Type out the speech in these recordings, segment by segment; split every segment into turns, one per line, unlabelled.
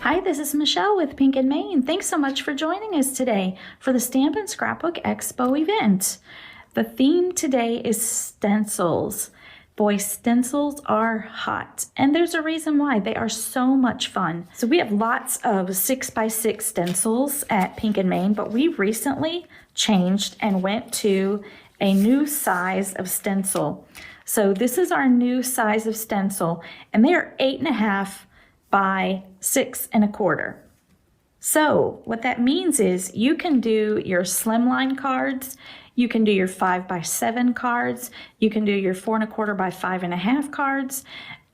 Hi, this is Michelle with Pink and Maine. Thanks so much for joining us today for the Stamp and Scrapbook Expo event. The theme today is stencils. Boy, stencils are hot, and there's a reason why. They are so much fun. So we have lots of 6x6 stencils at Pink and Maine, but we recently changed and went to a new size of stencil. So this is our new size of stencil, and they are 8.5 by 6 1/4. So what that means is you can do your slimline cards, you can do your 5 by 7 cards, you can do your 4 1/4 by 5 1/2 cards,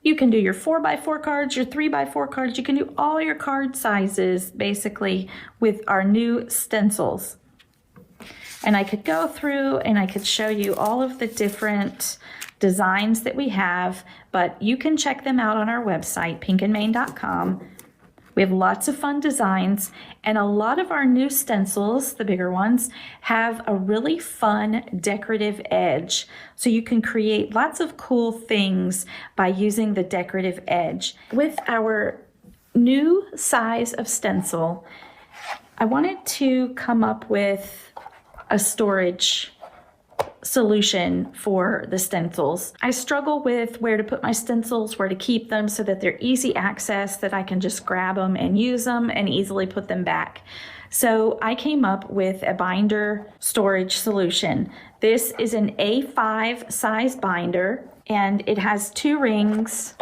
you can do your 4 by 4 cards, your 3 by 4 cards, you can do all your card sizes basically with our new stencils. And I could go through and I could show you all of the different designs that we have, but you can check them out on our website, pinkandmaine.com. We have lots of fun designs, and a lot of our new stencils, the bigger ones, have a really fun decorative edge. So you can create lots of cool things by using the decorative edge. With our new size of stencil, I wanted to come up with a storage solution for the stencils. I struggle with where to put my stencils, where to keep them so that they're easy access, that I can just grab them and use them and easily put them back. So I came up with a binder storage solution. This is an A5 size binder, and it has 2 rings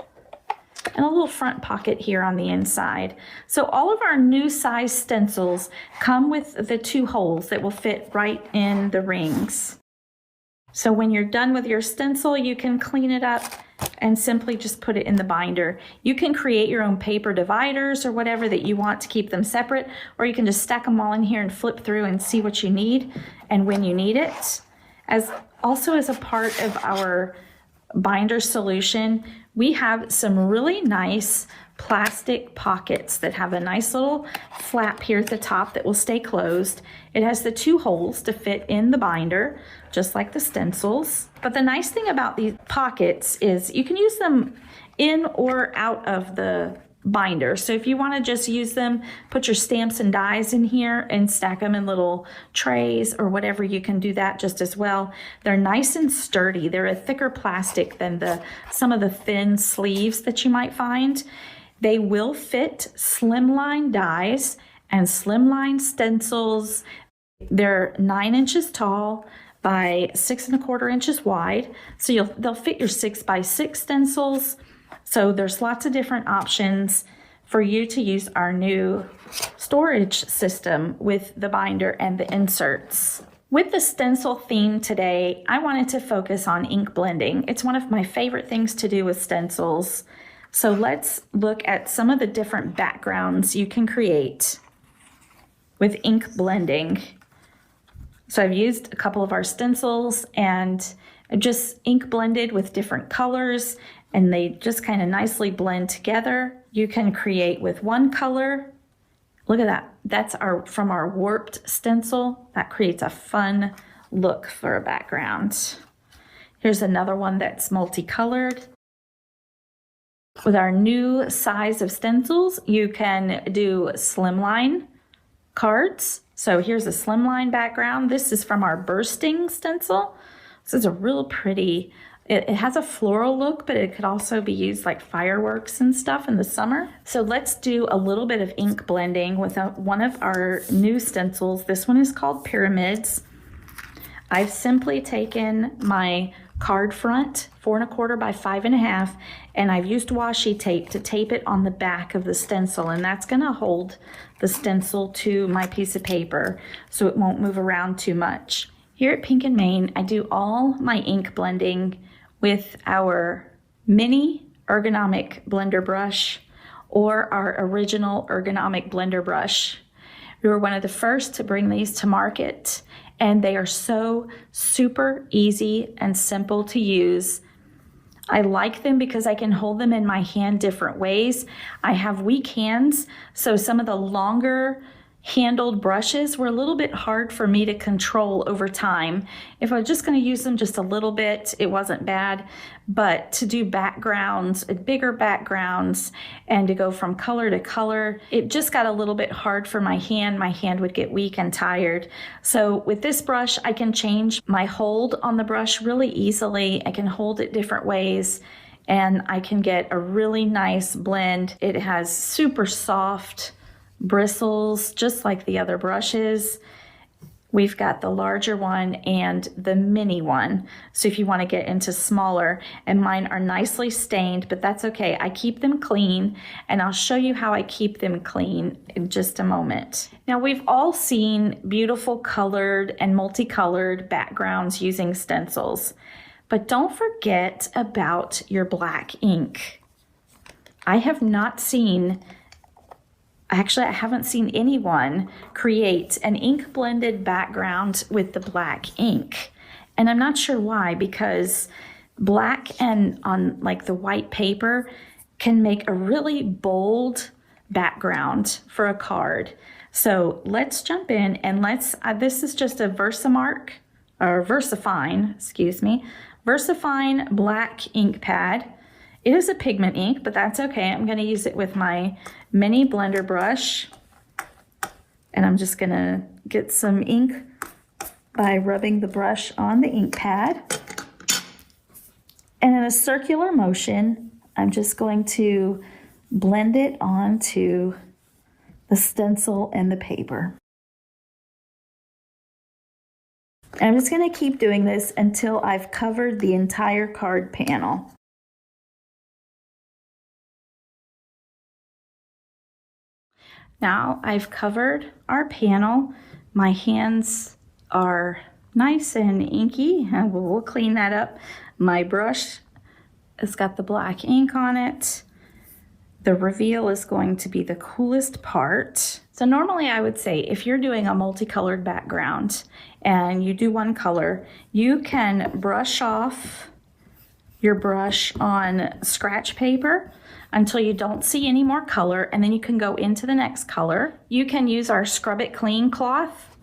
and a little front pocket here on the inside. So all of our new size stencils come with the 2 holes that will fit right in the rings. So when you're done with your stencil, you can clean it up and simply just put it in the binder. You can create your own paper dividers or whatever that you want to keep them separate, or you can just stack them all in here and flip through and see what you need and when you need it. Also as a part of our binder solution, we have some really nice plastic pockets that have a nice little flap here at the top that will stay closed. It has the 2 holes to fit in the binder, just like the stencils. But the nice thing about these pockets is you can use them in or out of the binder. So if you want to just use them, put your stamps and dies in here and stack them in little trays or whatever, you can do that just as well. They're nice and sturdy. They're a thicker plastic than some of the thin sleeves that you might find. They will fit slimline dies and slimline stencils. They're 9 inches tall by 6 1/4 inches wide. So they'll fit your 6 by 6 stencils. So there's lots of different options for you to use our new storage system with the binder and the inserts. With the stencil theme today, I wanted to focus on ink blending. It's one of my favorite things to do with stencils. So let's look at some of the different backgrounds you can create with ink blending. So I've used a couple of our stencils and I've just ink blended with different colors, and they just kind of nicely blend together. You can create with one color. Look at that. That's from our warped stencil. That creates a fun look for a background. Here's another one that's multicolored. With our new size of stencils, you can do slimline cards. So here's a slimline background. This is from our bursting stencil. This is a real pretty, it has a floral look, but it could also be used like fireworks and stuff in the summer. So let's do a little bit of ink blending with one of our new stencils. This one is called Pyramids. I've simply taken my card front, 4 1/4 by 5 1/2, and I've used washi tape to tape it on the back of the stencil, and that's going to hold the stencil to my piece of paper so it won't move around too much. Here at Pink and Maine, I do all my ink blending with our mini ergonomic blender brush or our original ergonomic blender brush. We were one of the first to bring these to market, and they are so super easy and simple to use. I like them because I can hold them in my hand different ways. I have weak hands, so some of the longer handled brushes were a little bit hard for me to control over time. If I was just going to use them just a little bit, it wasn't bad. But to do backgrounds, bigger backgrounds, and to go from color to color, it just got a little bit hard for my hand. My hand would get weak and tired. So with this brush, I can change my hold on the brush really easily. I can hold it different ways, and I can get a really nice blend. It has super soft bristles, just like the other brushes. We've got the larger one and the mini one. So if you want to get into smaller, and mine are nicely stained, but that's okay. I keep them clean, and I'll show you how I keep them clean in just a moment. Now, we've all seen beautiful colored and multicolored backgrounds using stencils, but don't forget about your black ink. I haven't seen anyone create an ink blended background with the black ink. And I'm not sure why, because black and on like the white paper can make a really bold background for a card. So let's jump in and this is just a Versafine black ink pad. It is a pigment ink, but that's okay. I'm going to use it with my mini blender brush, and I'm just going to get some ink by rubbing the brush on the ink pad. And in a circular motion, I'm just going to blend it onto the stencil and the paper. And I'm just going to keep doing this until I've covered the entire card panel. Now I've covered our panel. My hands are nice and inky, and we'll clean that up. My brush has got the black ink on it. The reveal is going to be the coolest part. So normally I would say if you're doing a multicolored background and you do one color, you can brush off your brush on scratch paper until you don't see any more color, and then you can go into the next color. You can use our Scrub It Clean cloth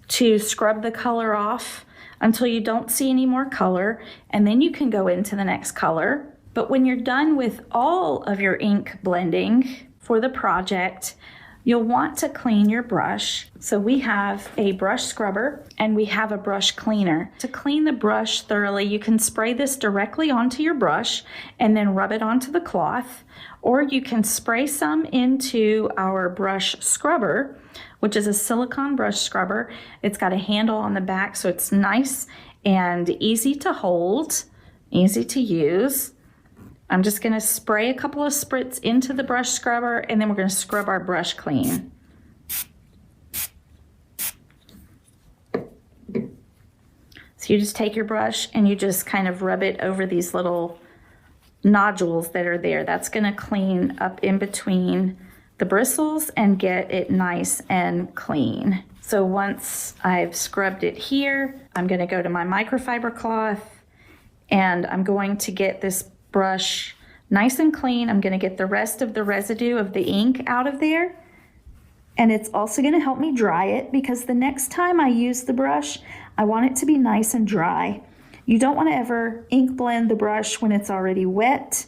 to scrub the color off until you don't see any more color, and then you can go into the next color. But when you're done with all of your ink blending for the project, you'll want to clean your brush. So we have a brush scrubber and we have a brush cleaner. To clean the brush thoroughly, you can spray this directly onto your brush and then rub it onto the cloth, or you can spray some into our brush scrubber, which is a silicone brush scrubber. It's got a handle on the back, so it's nice and easy to hold, easy to use. I'm just going to spray a couple of spritz into the brush scrubber, and then we're going to scrub our brush clean. So you just take your brush and you just kind of rub it over these little nodules that are there. That's going to clean up in between the bristles and get it nice and clean. So once I've scrubbed it here, I'm going to go to my microfiber cloth, and I'm going to get this brush nice and clean. I'm going to get the rest of the residue of the ink out of there, and it's also going to help me dry it, because the next time I use the brush, I want it to be nice and dry. You don't want to ever ink blend the brush when it's already wet.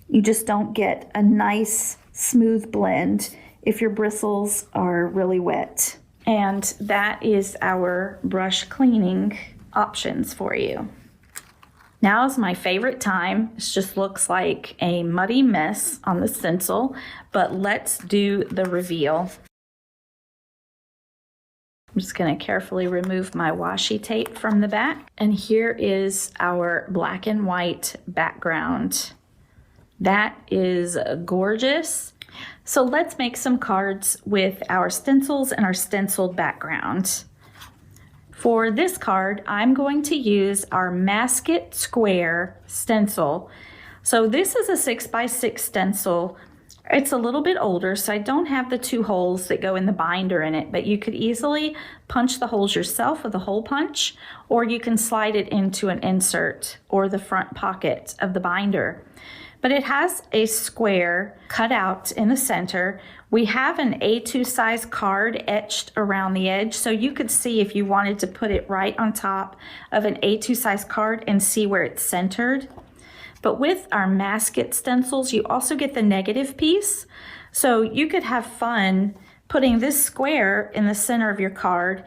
You just don't get a nice smooth blend if your bristles are really wet. And that is our brush cleaning options for you. Now is my favorite time. It just looks like a muddy mess on the stencil, but let's do the reveal. I'm just going to carefully remove my washi tape from the back. And here is our black and white background. That is gorgeous. So let's make some cards with our stencils and our stenciled background. For this card, I'm going to use our Mask It Square stencil. So this is a 6x6 stencil. It's a little bit older, so I don't have the 2 holes that go in the binder in it, but you could easily punch the holes yourself with a hole punch, or you can slide it into an insert or the front pocket of the binder. but it has a square cut out in the center. We have an A2 size card etched around the edge, so you could see if you wanted to put it right on top of an A2 size card and see where it's centered. But with our masket stencils, you also get the negative piece. So you could have fun putting this square in the center of your card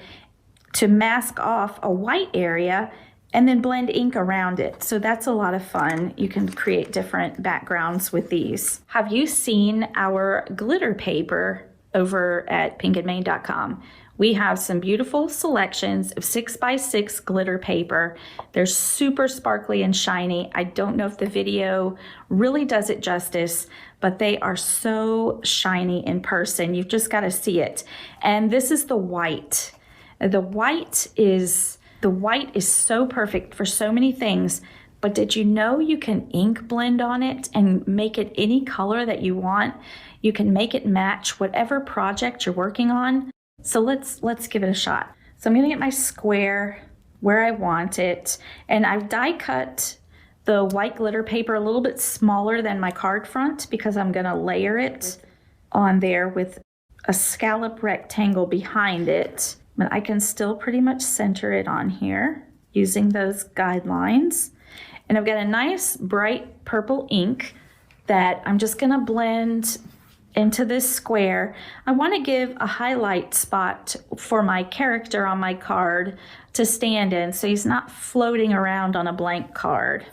to mask off a white area and then blend ink around it. So that's a lot of fun. You can create different backgrounds with these. Have you seen our glitter paper over at pinkandmane.com? We have some beautiful selections of 6x6 glitter paper. They're super sparkly and shiny. I don't know if the video really does it justice, but they are so shiny in person. You've just got to see it. And this is the white. The white is so perfect for so many things, but did you know you can ink blend on it and make it any color that you want? You can make it match whatever project you're working on. So let's give it a shot. So I'm gonna get my square where I want it, and I've die cut the white glitter paper a little bit smaller than my card front because I'm gonna layer it on there with a scallop rectangle behind it. But I can still pretty much center it on here using those guidelines. And I've got a nice bright purple ink that I'm just gonna blend into this square. I wanna give a highlight spot for my character on my card to stand in so he's not floating around on a blank card.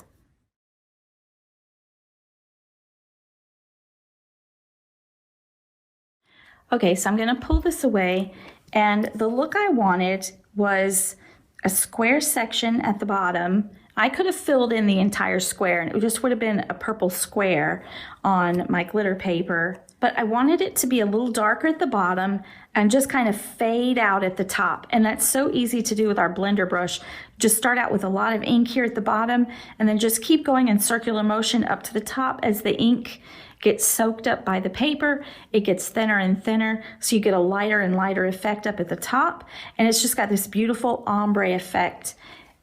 Okay, so I'm gonna pull this away, and the look I wanted was a square section at the bottom. I could have filled in the entire square and it just would have been a purple square on my glitter paper, but I wanted it to be a little darker at the bottom and just kind of fade out at the top. And that's so easy to do with our blender brush. Just start out with a lot of ink here at the bottom and then just keep going in circular motion up to the top as the ink gets soaked up by the paper. It gets thinner and thinner, so you get a lighter and lighter effect up at the top, and it's just got this beautiful ombre effect.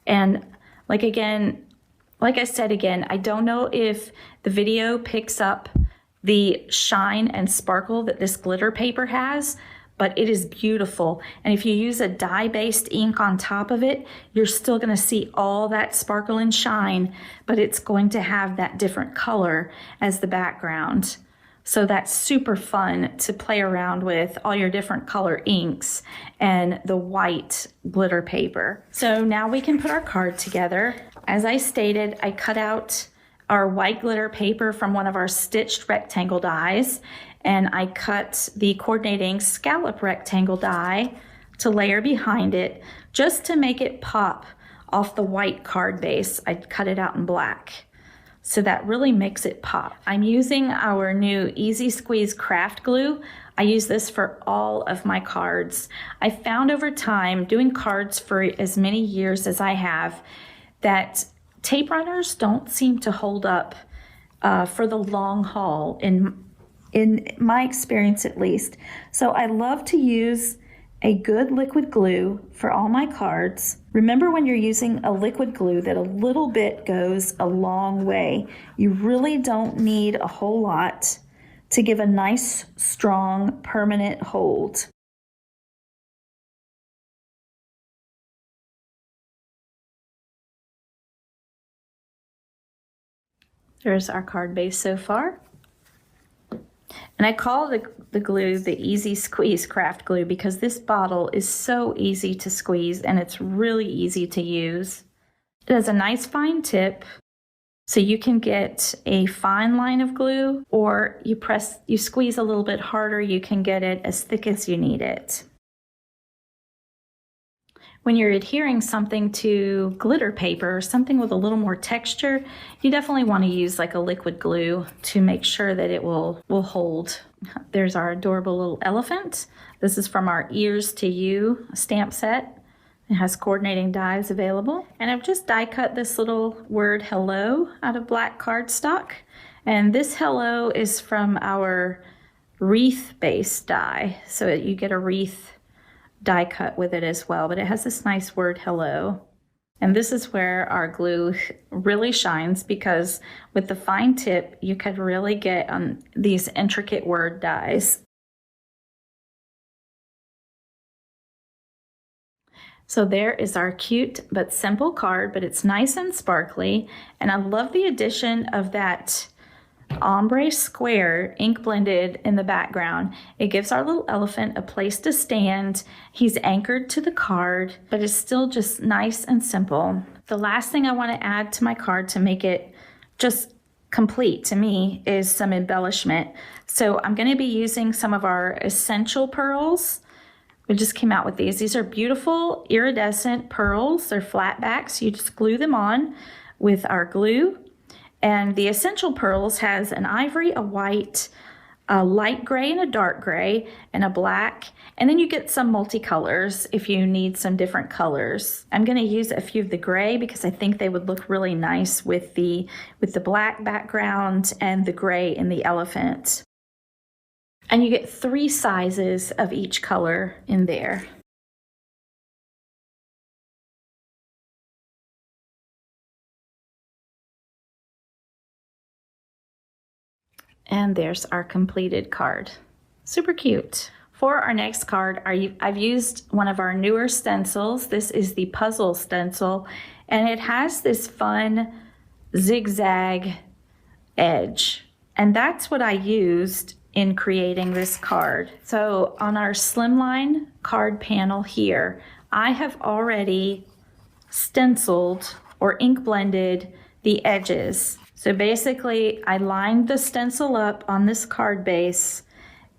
And like I said again, I don't know if the video picks up the shine and sparkle that this glitter paper has, but it is beautiful. And if you use a dye-based ink on top of it, you're still gonna see all that sparkle and shine, but it's going to have that different color as the background. So that's super fun to play around with all your different color inks and the white glitter paper. So now we can put our card together. As I stated, I cut out our white glitter paper from one of our stitched rectangle dies, and I cut the coordinating scallop rectangle die to layer behind it just to make it pop off the white card base. I cut it out in black, so that really makes it pop. I'm using our new Easy Squeeze craft glue. I use this for all of my cards. I found over time, doing cards for as many years as I have, that tape runners don't seem to hold up for the long haul, in my experience at least. So I love to use a good liquid glue for all my cards. Remember, when you're using a liquid glue, that a little bit goes a long way. You really don't need a whole lot to give a nice, strong, permanent hold. There's our card base so far. And I call the glue the Easy Squeeze craft glue because this bottle is so easy to squeeze and it's really easy to use. It has a nice fine tip, so you can get a fine line of glue, or you squeeze a little bit harder, you can get it as thick as you need it. When you're adhering something to glitter paper, something with a little more texture, you definitely want to use like a liquid glue to make sure that it will hold. There's our adorable little elephant. This is from our Ears to You stamp set. It has coordinating dies available. And I've just die cut this little word hello out of black cardstock. And this hello is from our wreath base die. So you get a wreath die cut with it as well, but it has this nice word hello. And this is where our glue really shines, because with the fine tip, you could really get on these intricate word dies. So there is our cute but simple card, but it's nice and sparkly. And I love the addition of that ombre square ink blended in the background. It gives our little elephant a place to stand. He's anchored to the card, but it's still just nice and simple. The last thing I want to add to my card to make it just complete to me is some embellishment. So I'm going to be using some of our essential pearls. We just came out with these. These are beautiful iridescent pearls. They're flat backs. You just glue them on with our glue. And the essential pearls has an ivory, a white, a light gray and a dark gray, and a black. And then you get some multicolors if you need some different colors. I'm going to use a few of the gray because I think they would look really nice with the black background and the gray in the elephant. And you get 3 sizes of each color in there. And there's our completed card. Super cute. For our next card, I've used one of our newer stencils. This is the Puzzle Stencil, and it has this fun zigzag edge. And that's what I used in creating this card. So on our slimline card panel here, I have already stenciled or ink blended the edges. So basically, I lined the stencil up on this card base,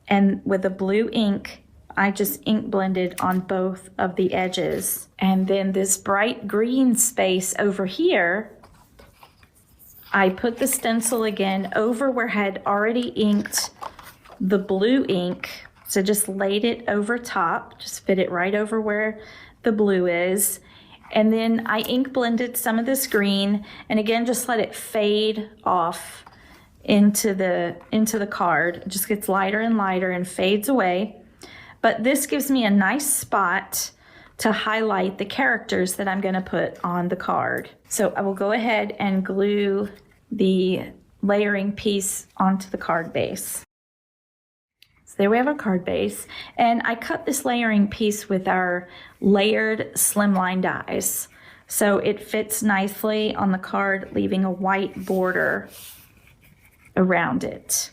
and with a blue ink, I just ink blended on both of the edges. And then this bright green space over here, I put the stencil again over where I had already inked the blue ink. So just laid it over top, just fit it right over where the blue is. And then I ink blended some of this green, and again, just let it fade off into the card. It just gets lighter and lighter and fades away. But this gives me a nice spot to highlight the characters that I'm going to put on the card. So I will go ahead and glue the layering piece onto the card base. So there we have our card base, and I cut this layering piece with our layered slimline dies. So it fits nicely on the card, leaving a white border around it.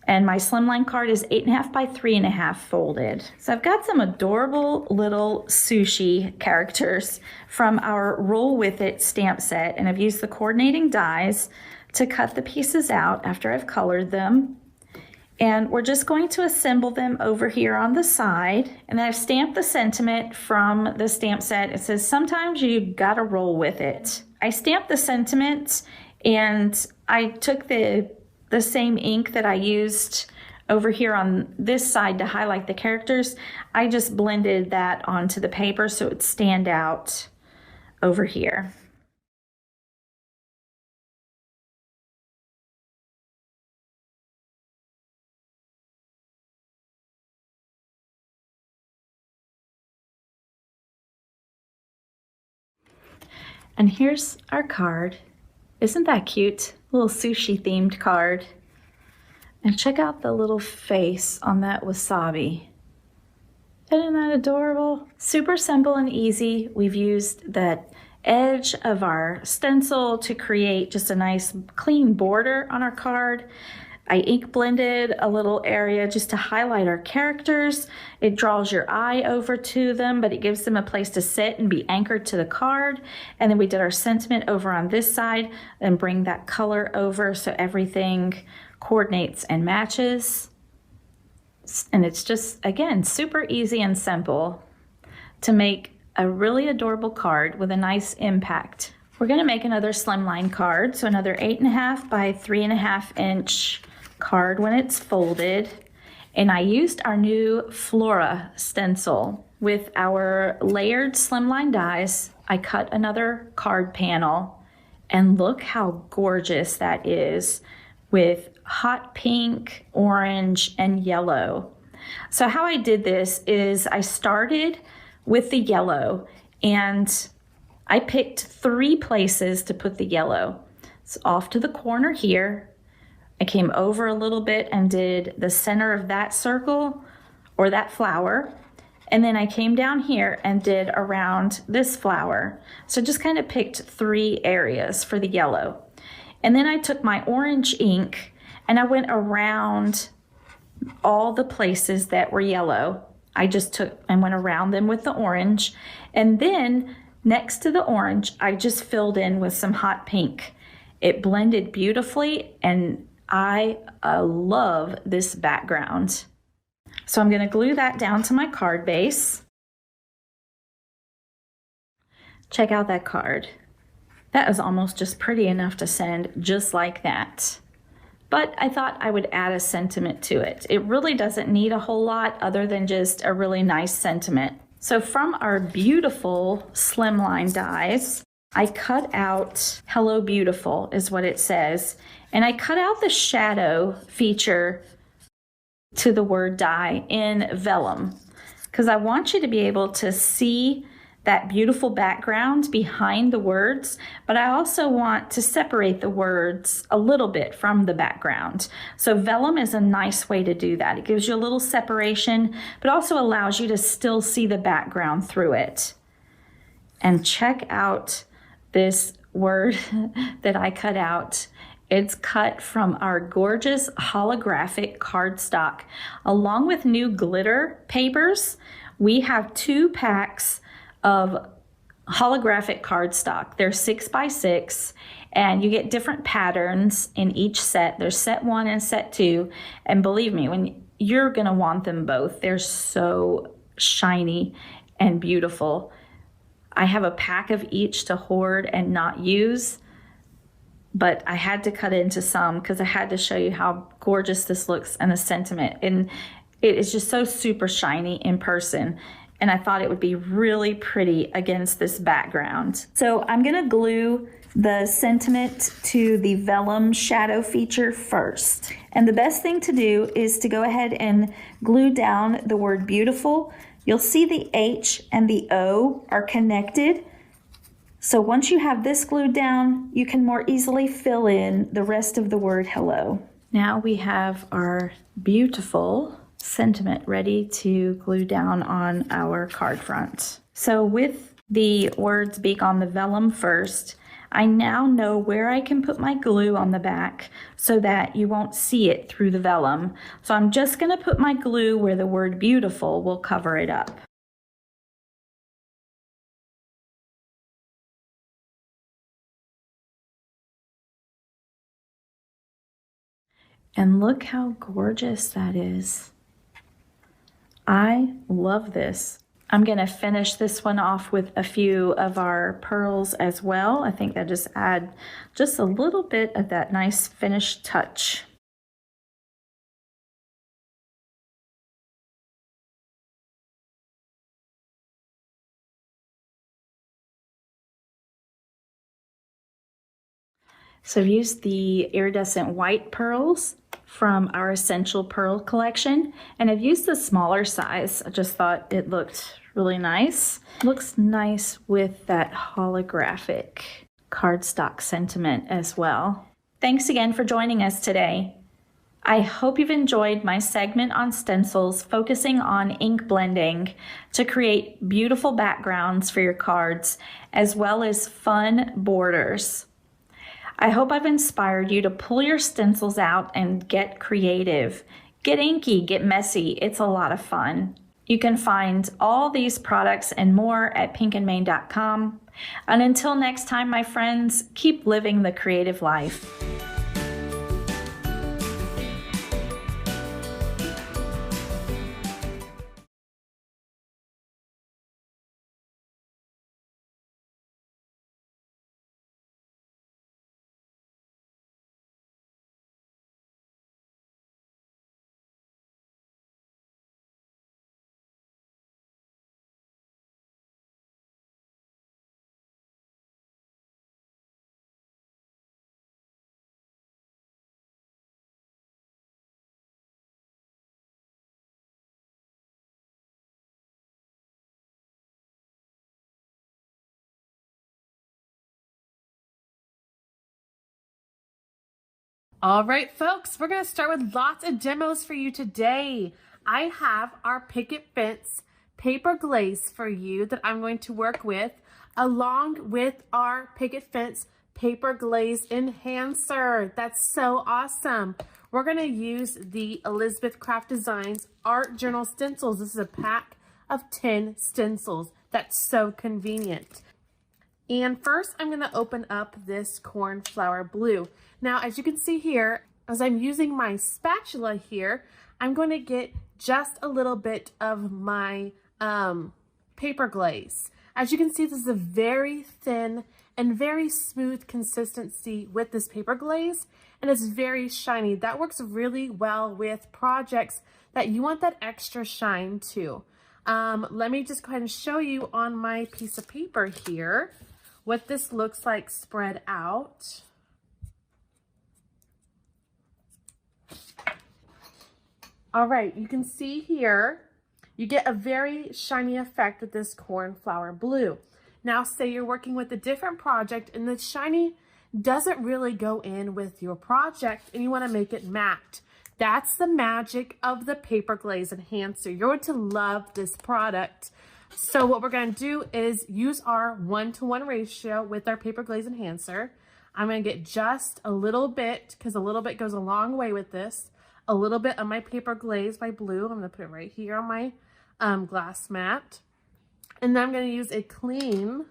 And my slimline card is 8.5 by 3.5 folded. So I've got some adorable little sushi characters from our Roll With It stamp set, and I've used the coordinating dies to cut the pieces out after I've colored them. And we're just going to assemble them over here on the side. And then I've stamped the sentiment from the stamp set. It says, sometimes you gotta roll with it. I stamped the sentiment, and I took the same ink that I used over here on this side to highlight the characters. I just blended that onto the paper so it would stand out over here. And here's our card. Isn't that cute? Little sushi themed card. And check out the little face on that wasabi. Isn't that adorable? Super simple and easy. We've used that edge of our stencil to create just a nice clean border on our card. I ink blended a little area just to highlight our characters. It draws your eye over to them, but it gives them a place to sit and be anchored to the card. And then we did our sentiment over on this side and bring that color over so everything coordinates and matches. And it's just, again, super easy and simple to make a really adorable card with a nice impact. We're gonna make another slimline card, so another 8.5 by 3.5 inch card when it's folded. And I used our new Flora stencil with our layered slimline dies. I cut another card panel, and look how gorgeous that is with hot pink, orange, and yellow. So how I did this is I started with the yellow, and I picked 3 places to put the yellow. It's off to the corner here. I came over a little bit and did the center of that circle or that flower. And then I came down here and did around this flower. So just kind of picked 3 areas for the yellow. And then I took my orange ink and I went around all the places that were yellow. I just took and went around them with the orange. And then next to the orange, I just filled in with some hot pink. It blended beautifully and I love this background. So I'm going to glue that down to my card base. Check out that card. That is almost just pretty enough to send just like that. But I thought I would add a sentiment to it. It really doesn't need a whole lot other than just a really nice sentiment. So from our beautiful slimline dies, I cut out Hello Beautiful is what it says. And I cut out the shadow feature to the word die in vellum because I want you to be able to see that beautiful background behind the words, but I also want to separate the words a little bit from the background. So vellum is a nice way to do that. It gives you a little separation, but also allows you to still see the background through it. And check out this word that I cut out. It's cut from our gorgeous holographic cardstock. Along with new glitter papers, we have 2 packs of holographic cardstock. They're 6 by 6 and you get different patterns in each set. There's set 1 and set 2. And believe me, when you're gonna want them both. They're so shiny and beautiful. I have a pack of each to hoard and not use, but I had to cut into some because I had to show you how gorgeous this looks and the sentiment. And it is just so super shiny in person. And I thought it would be really pretty against this background. So I'm gonna glue the sentiment to the vellum shadow feature first. And the best thing to do is to go ahead and glue down the word beautiful. You'll see the H and the O are connected. So once you have this glued down, you can more easily fill in the rest of the word hello. Now we have our beautiful sentiment ready to glue down on our card front. So with the words being on the vellum first, I now know where I can put my glue on the back so that you won't see it through the vellum. So I'm just going to put my glue where the word beautiful will cover it up. And look how gorgeous that is. I love this. I'm going to finish this one off with a few of our pearls as well. I think that just add just a little bit of that nice finished touch. So I've used the iridescent white pearls from our Essential Pearl collection, and I've used the smaller size. I just thought it looked really nice. Looks nice with that holographic cardstock sentiment as well. Thanks again for joining us today. I hope you've enjoyed my segment on stencils focusing on ink blending to create beautiful backgrounds for your cards as well as fun borders. I hope I've inspired you to pull your stencils out and get creative. Get inky, get messy. It's a lot of fun. You can find all these products and more at pinkandmain.com. And until next time, my friends, keep living the creative life.
All right, folks, we're going to start with lots of demos for you today. I have our picket fence paper glaze for you that I'm going to work with, along with our picket fence paper glaze enhancer. That's so awesome. We're going to use the Elizabeth Craft Designs Art Journal Stencils. This is a pack of 10 stencils. That's so convenient. And first, I'm going to open up this cornflower blue. Now, as you can see here, as I'm using my spatula here, I'm going to get just a little bit of my paper glaze. As you can see, this is a very thin and very smooth consistency with this paper glaze, and it's very shiny. That works really well with projects that you want that extra shine to. Let me just go ahead and show you on my piece of paper here what this looks like spread out. All right, you can see here, you get a very shiny effect with this cornflower blue. Now, say you're working with a different project and the shiny doesn't really go in with your project and you want to make it matte. That's the magic of the paper glaze enhancer. You're going to love this product. So what we're going to do is use our 1-to-1 ratio with our paper glaze enhancer. I'm going to get just a little bit, because a little bit goes a long way with this, a little bit of my paper glaze by blue. I'm going to put it right here on my glass mat. And then I'm going to use a clean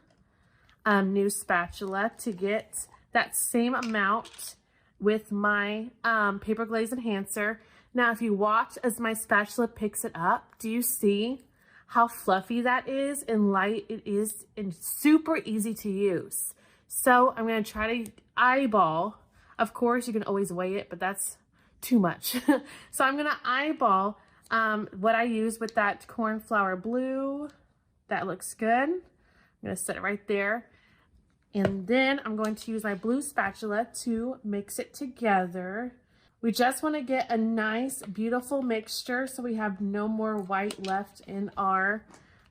new spatula to get that same amount with my paper glaze enhancer. Now, if you watch as my spatula picks it up, do you see how fluffy that is and light it is and super easy to use? So I'm going to try to eyeball. Of course, you can always weigh it, but that's too much. So I'm going to eyeball what I use with that cornflower blue. That looks good. I'm going to set it right there. And then I'm going to use my blue spatula to mix it together. We just want to get a nice, beautiful mixture so we have no more white left in our,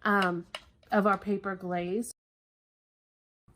of our paper glaze.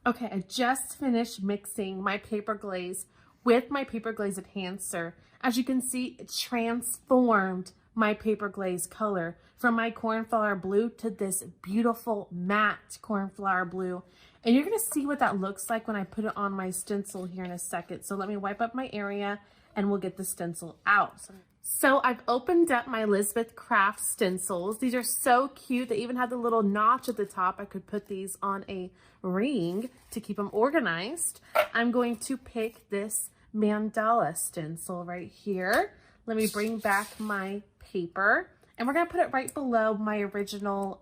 Okay, I just finished mixing my paper glaze with my paper glaze enhancer. As you can see, it transformed my paper glaze color from my cornflower blue to this beautiful matte cornflower blue. And you're going to see what that looks like when I put it on my stencil here in a second. So let me wipe up my area and we'll get the stencil out. So I've opened up my Elizabeth Craft stencils. These are so cute. They even have the little notch at the top. I could put these on a ring to keep them organized. I'm going to pick this Mandela stencil right here. Let me bring back my paper and we're going to put it right below my original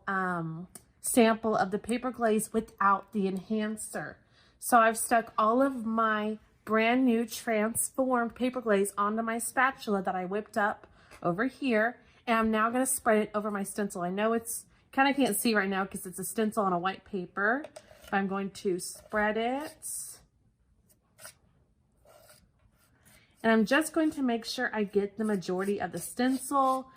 sample of the paper glaze without the enhancer. So I've stuck all of my brand new transformed paper glaze onto my spatula that I whipped up over here, and I'm now going to spread it over my stencil. I know it's kind of can't see right now because it's a stencil on a white paper, but I'm going to spread it. And I'm just going to make sure I get the majority of the stencil.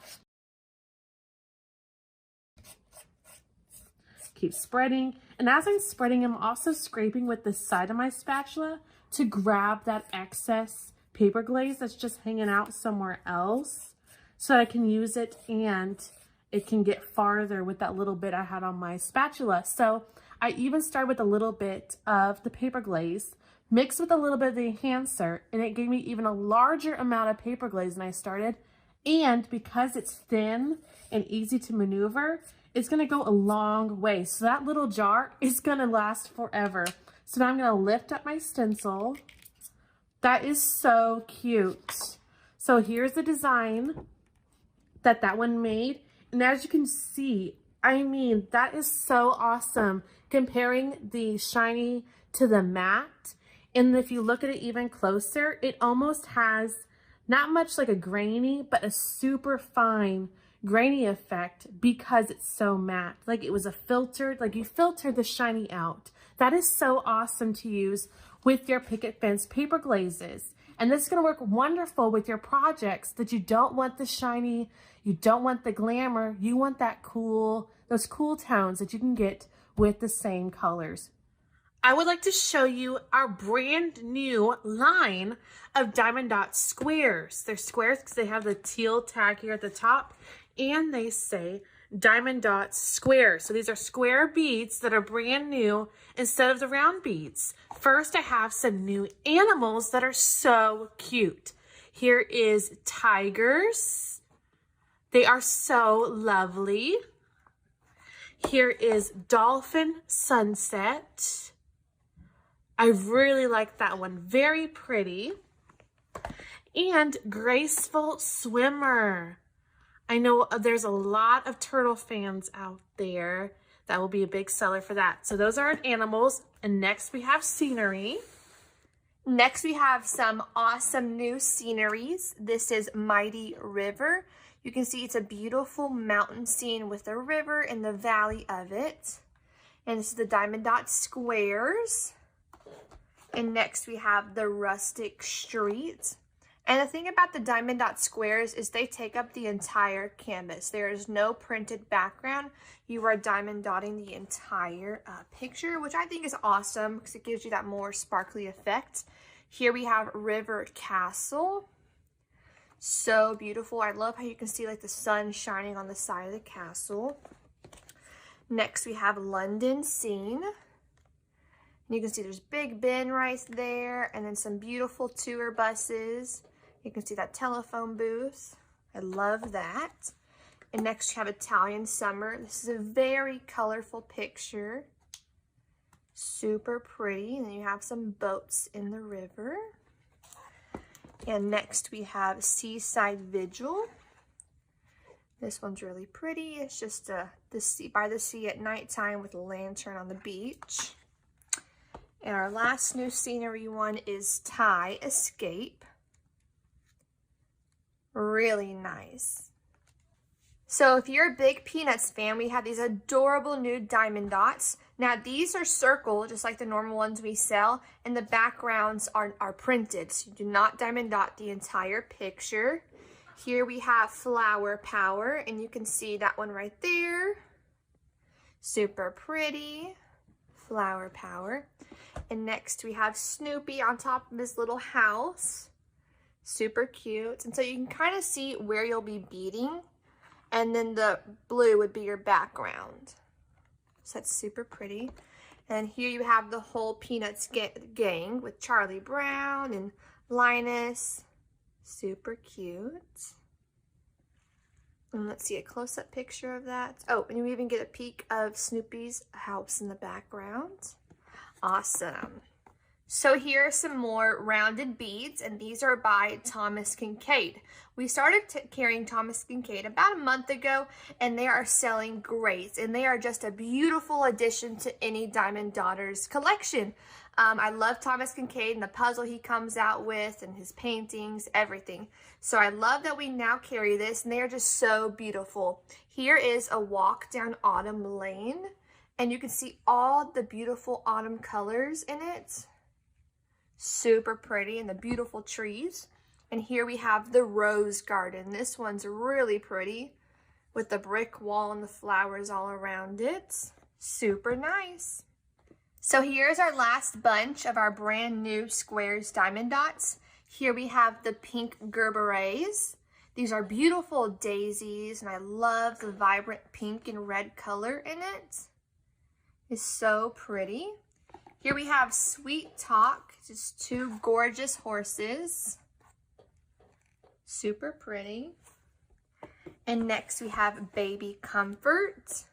Keep spreading. And as I'm spreading, I'm also scraping with the side of my spatula to grab that excess paper glaze that's just hanging out somewhere else so I can use it and it can get farther with that little bit I had on my spatula. So I even started with a little bit of the paper glaze mixed with a little bit of the enhancer, and it gave me even a larger amount of paper glaze than I started. And because it's thin and easy to maneuver, it's going to go a long way. So that little jar is going to last forever. So now I'm going to lift up my stencil. That is so cute. So here's the design that one made. And as you can see, I mean, that is so awesome. Comparing the shiny to the matte. And if you look at it even closer, it almost has not much like a grainy, but a super fine grainy effect because it's so matte. Like it was a filtered, like you filtered the shiny out. That is so awesome to use with your picket fence paper glazes. And this is going to work wonderful with your projects that you don't want the shiny, you don't want the glamour, you want that cool, those cool tones that you can get with the same colors. I would like to show you our brand new line of Diamond Dot squares. They're squares because they have the teal tag here at the top, and they say Diamond Dot squares. So these are square beads that are brand new instead of the round beads. First, I have some new animals that are so cute. Here is tigers. They are so lovely. Here is dolphin sunset. I really like that one. Very pretty. And graceful swimmer. I know there's a lot of turtle fans out there. That will be a big seller for that. So those are our animals. And next we have scenery.
Next we have some awesome new sceneries. This is Mighty River. You can see it's a beautiful mountain scene with a river in the valley of it. And this is the Diamond Dot squares. And next we have the Rustic Streets. And the thing about the Diamond Dot squares is they take up the entire canvas. There is no printed background. You are diamond dotting the entire picture, which I think is awesome because it gives you that more sparkly effect. Here we have River Castle. So beautiful. I love how you can see like the sun shining on the side of the castle. Next we have London Scene. You can see there's Big Ben right there, and then some beautiful tour buses. You can see that telephone booth. I love that. And next you have Italian Summer. This is a very colorful picture. Super pretty. And then you have some boats in the river. And next we have Seaside Vigil. This one's really pretty. It's just the sea by the sea at nighttime with a lantern on the beach. And our last new scenery one is Thai Escape. Really nice. So if you're a big Peanuts fan, we have these adorable new diamond dots. Now these are circle, just like the normal ones we sell, and the backgrounds are printed. So you do not diamond dot the entire picture. Here we have Flower Power, and you can see that one right there. Super pretty. Flower Power. And next we have Snoopy on top of his little house. Super cute. And so you can kind of see where you'll be beading. And then the blue would be your background. So that's super pretty. And here you have the whole Peanuts gang with Charlie Brown and Linus. Super cute. And let's see a close-up picture of that. Oh, and you even get a peek of Snoopy's house in the background. Awesome. So here are some more rounded beads, and these are by Thomas Kinkade. We started carrying Thomas Kinkade about a month ago, and they are selling great, and they are just a beautiful addition to any Diamond Daughters collection. I love Thomas Kinkade and the puzzle he comes out with and his paintings, everything. So I love that we now carry this, and they are just so beautiful. Here is a walk down Autumn Lane, and you can see all the beautiful autumn colors in it. Super pretty, and the beautiful trees. And here we have the Rose Garden. This one's really pretty with the brick wall and the flowers all around it. Super nice. So here's our last bunch of our brand new squares diamond dots. Here we have the pink Gerberays. These are beautiful daisies, and I love the vibrant pink and red color in it. It's so pretty. Here we have Sweet Talk, just two gorgeous horses. Super pretty. And next we have Baby Comfort.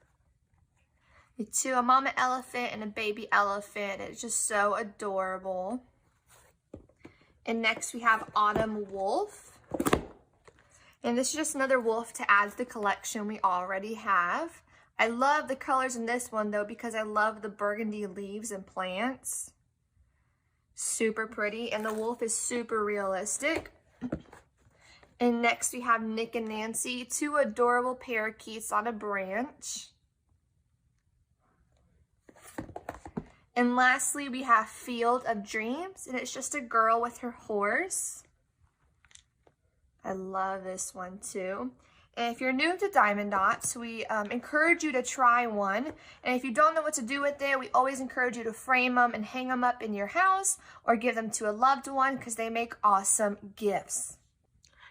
A mama elephant and a baby elephant. It's just so adorable. And next we have Autumn Wolf. And this is just another wolf to add to the collection we already have. I love the colors in this one though because I love the burgundy leaves and plants. Super pretty, and the wolf is super realistic. And next we have Nick and Nancy, two adorable parakeets on a branch. And lastly, we have Field of Dreams, and it's just a girl with her horse. I love this one too. And if you're new to diamond dots, we encourage you to try one. And if you don't know what to do with it, we always encourage you to frame them and hang them up in your house or give them to a loved one because they make awesome gifts.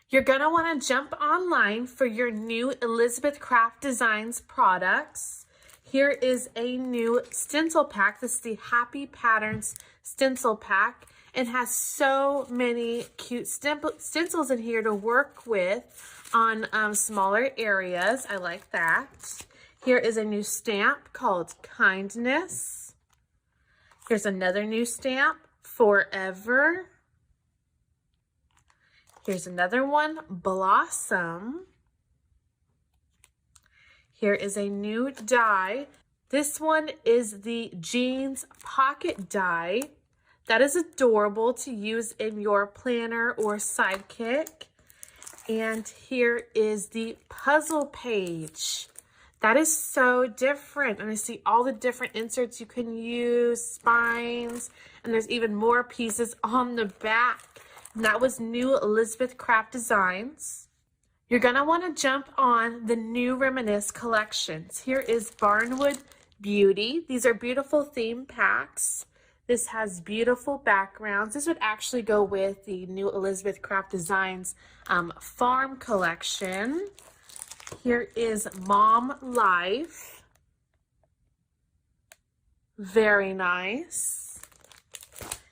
You're going to want to jump online for your new Elizabeth Craft Designs products. Here is a new stencil pack. This is the Happy Patterns stencil pack. It has so many cute stencils in here to work with on smaller areas. I like that. Here is a new stamp called Kindness. Here's another new stamp, Forever. Here's another one, Blossom. Here is a new die. This one is the Jeans Pocket Die. That is adorable to use in your planner or sidekick. And here is the puzzle page. That is so different. And I see all the different inserts you can use, spines, and there's even more pieces on the back. And that was new Elizabeth Craft Designs. You're gonna wanna jump on the new Reminisce collections. Here is Barnwood Beauty. These are beautiful theme packs. This has beautiful backgrounds. This would actually go with the new Elizabeth Craft Designs Farm collection. Here is Mom Life. Very nice.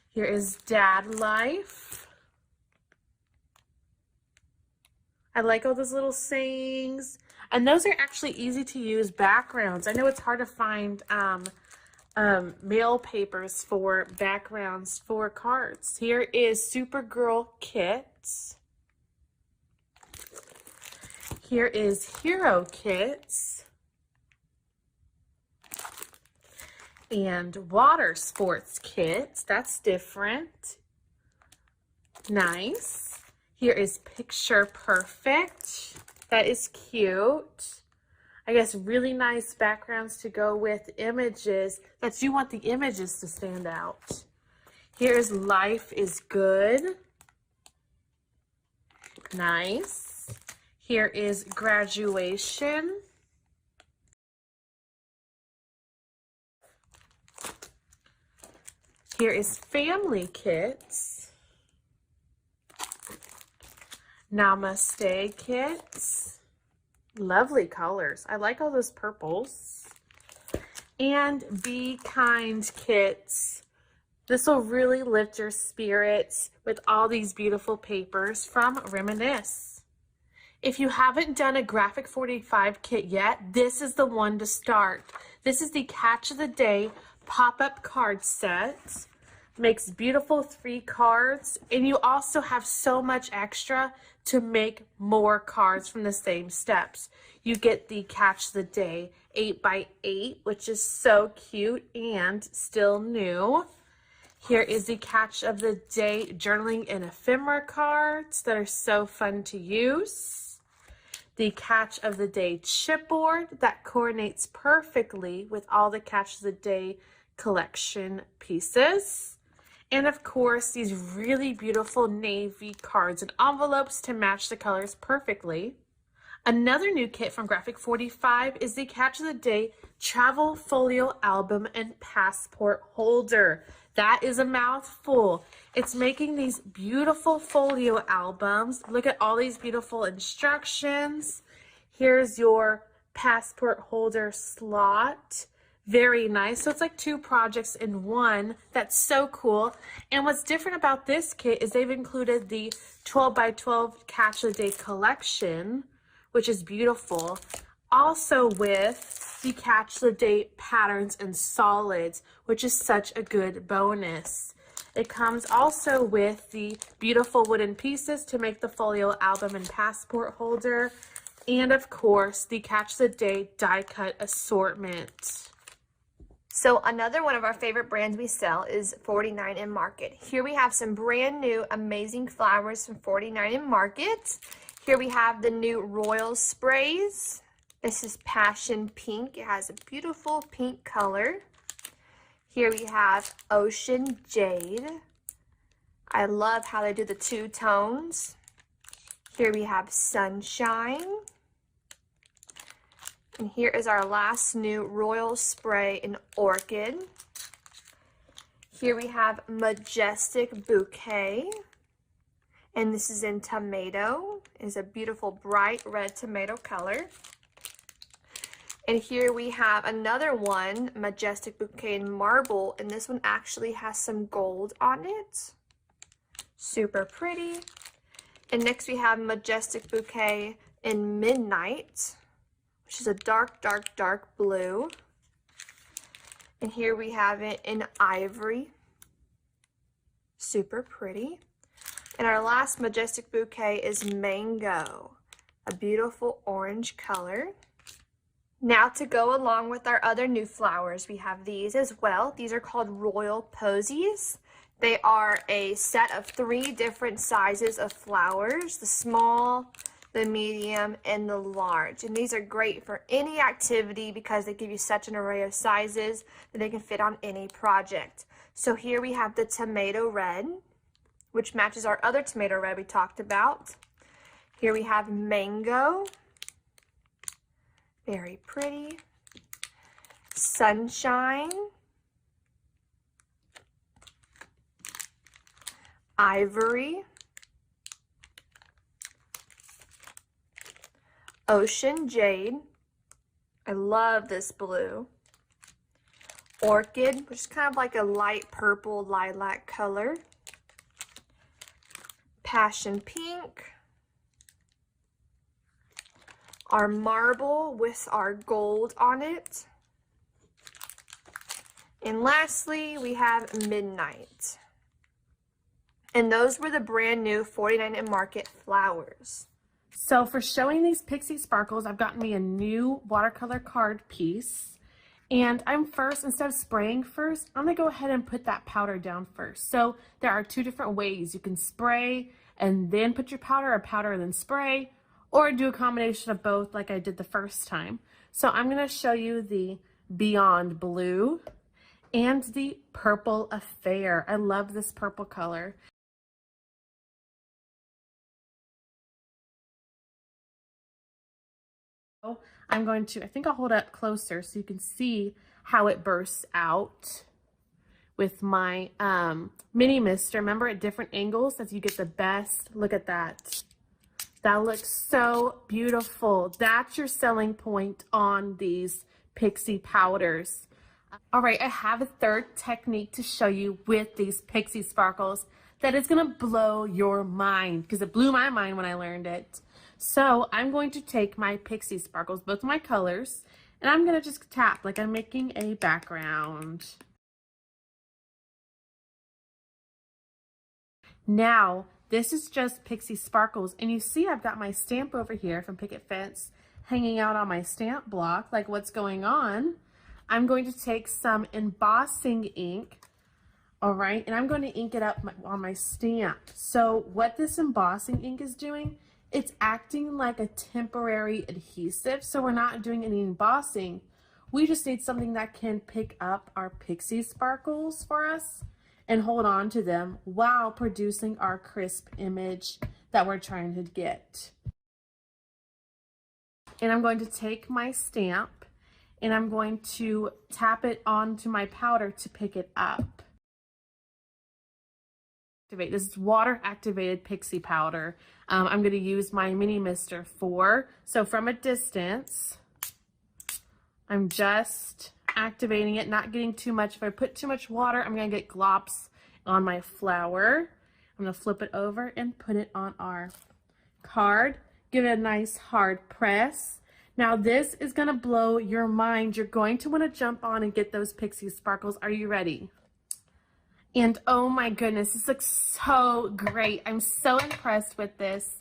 Here is Dad Life. I like all those little sayings. And those are actually easy to use backgrounds. I know it's hard to find mail papers for backgrounds for cards. Here is Supergirl Kits. Here is Hero Kits. And Water Sports Kits. That's different. Nice. Here is Picture Perfect. That is cute. I guess really nice backgrounds to go with images that you want the images to stand out. Here's Life is Good. Nice. Here is Graduation. Here is Family Kits. Namaste Kits. Lovely colors. I like all those purples. And Be Kind Kits. This will really lift your spirits with all these beautiful papers from Reminisce. If you haven't done a Graphic 45 kit yet, this is the one to start. This is the Catch of the Day pop-up card set. Makes beautiful 3 cards, and you also have so much extra to make more cards from the same steps. You get the Catch the Day 8x8, which is so cute and still new. Here is the Catch of the Day journaling and ephemera cards that are so fun to use. The Catch of the Day chipboard that coordinates perfectly with all the Catch of the Day collection pieces. And of course, these really beautiful navy cards and envelopes to match the colors perfectly. Another new kit from Graphic 45 is the Catch of the Day Travel Folio Album and Passport Holder. That is a mouthful. It's making these beautiful folio albums. Look at all these beautiful instructions. Here's your passport holder slot. Very nice. So it's like 2 projects in one. That's so cool. And what's different about this kit is they've included the 12x12 Catch of the Day collection, which is beautiful. Also with the Catch of the Day patterns and solids, which is such a good bonus. It comes also with the beautiful wooden pieces to make the folio album and passport holder. And of course, the Catch of the Day die cut assortment.
So another one of our favorite brands we sell is 49 and Market. Here we have some brand new amazing flowers from 49 and Market. Here we have the new Royal Sprays. This is Passion Pink. It has a beautiful pink color. Here we have Ocean Jade. I love how they do the 2 tones. Here we have Sunshine. And here is our last new Royal Spray in Orchid. Here we have Majestic Bouquet. And this is in tomato. It's a beautiful bright red tomato color. And here we have another one, Majestic Bouquet in marble, and this one actually has some gold on it. Super pretty. And next we have Majestic Bouquet in midnight, which is a dark, dark, dark blue. And here we have it in ivory. Super pretty. And our last Majestic Bouquet is mango, a beautiful orange color. Now to go along with our other new flowers, we have these as well. These are called Royal Posies. They are a set of 3 different sizes of flowers, the small, the medium, and the large. And these are great for any activity because they give you such an array of sizes that they can fit on any project. So here we have the tomato red, which matches our other tomato red we talked about. Here we have mango. Very pretty. Sunshine. Ivory. Ocean Jade. I love this blue. Orchid, which is kind of like a light purple lilac color. Passion Pink. Our marble with our gold on it. And lastly, we have Midnight. And those were the brand new 49 and Market flowers.
So for showing these Pixie Sparkles, I've gotten me a new watercolor card piece. And I'm first, instead of spraying first, I'm gonna go ahead and put that powder down first. So there are 2 different ways. You can spray and then put your powder, or powder and then spray, or do a combination of both like I did the first time. So I'm gonna show you the Beyond Blue and the Purple Affair. I love this purple color. I'm going to, I think I'll hold it up closer so you can see how it bursts out with my mini mister. Remember, at different angles as you get the best. Look at that. That looks so beautiful. That's your selling point on these Pixie powders. All right, I have a third technique to show you with these Pixie Sparkles that is gonna blow your mind, because it blew my mind when I learned it. So I'm going to take my Pixie Sparkles, both my colors, and I'm gonna just tap like I'm making a background. Now, this is just Pixie Sparkles, and you see I've got my stamp over here from Picket Fence hanging out on my stamp block, like what's going on. I'm going to take some embossing ink, all right, and I'm going to ink it up on my stamp. So what this embossing ink is doing, it's acting like a temporary adhesive, so we're not doing any embossing. We just need something that can pick up our Pixie Sparkles for us and hold on to them while producing our crisp image that we're trying to get. And I'm going to take my stamp and I'm going to tap it onto my powder to pick it up. This is water activated Pixie powder. I'm going to use my mini mister for, so from a distance, I'm just activating it, not getting too much. If I put too much water, I'm going to get glops on my flower. I'm going to flip it over and put it on our card. Give it a nice hard press. Now this is going to blow your mind. You're going to want to jump on and get those Pixie Sparkles. Are you ready? And oh my goodness, this looks so great. I'm so impressed with this.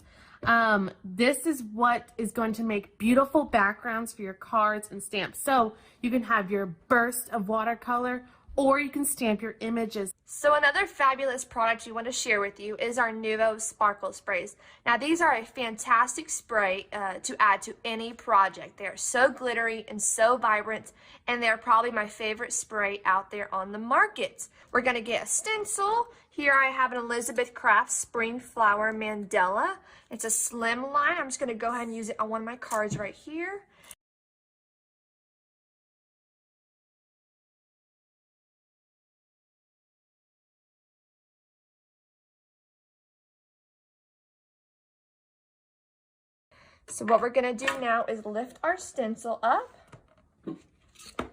This is what is going to make beautiful backgrounds for your cards and stamps. So you can have your burst of watercolor, or you can stamp your images.
So another fabulous product we want to share with you is our Nuvo Sparkle Sprays. Now these are a fantastic spray to add to any project. They are so glittery and so vibrant, and they're probably my favorite spray out there on the market. We're going to get a stencil. Here I have an Elizabeth Craft Spring Flower Mandela. It's a slim line. I'm just going to go ahead and use it on one of my cards right here. So what we're gonna do now is lift our stencil up.